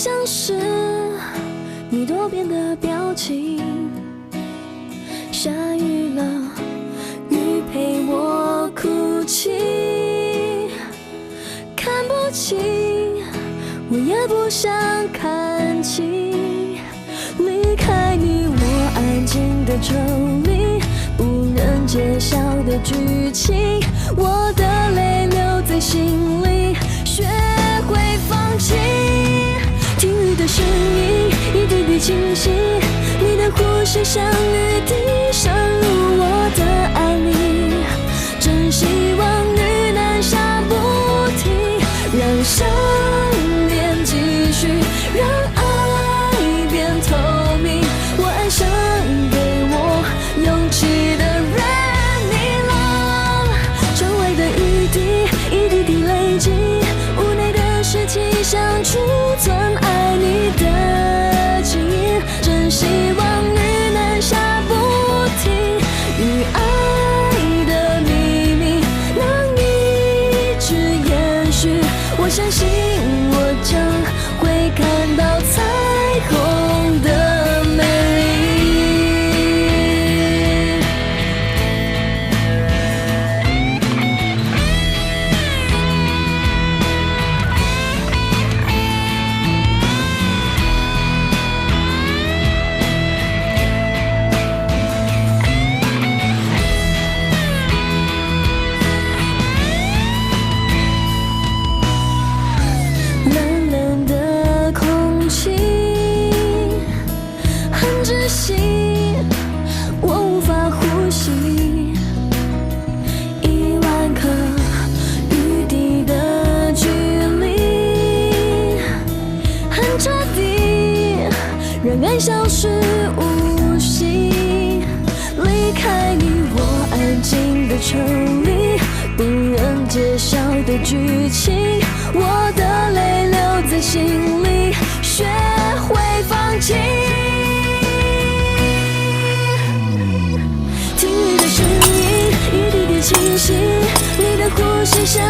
像是你多变的表情。下雨了，雨陪我哭泣，看不清，我也不想看清。离开你，我安静的抽离，不能揭晓的剧情，我的泪留在心里，学会放弃。听雨的声音，一滴滴清晰，你的呼吸像雨滴渗入我的爱里，真希望雨能下不停，让想念继续，让爱变透明。我爱上给我勇气的人，你了。周围的雨滴一滴滴累积，屋内的湿气像储存爱你的记忆，真希望雨能下不停，与爱的秘密能一直延续。我相信我将会看到彩虹的美丽。冷冷的空气很窒息，我无法呼吸。10000颗雨滴的距离很彻底，让爱消失无息。离开你，我安静的抽离，不能揭晓的剧情，我的泪留在心里，学会放弃。听雨的声音，一滴滴清晰，你的呼吸像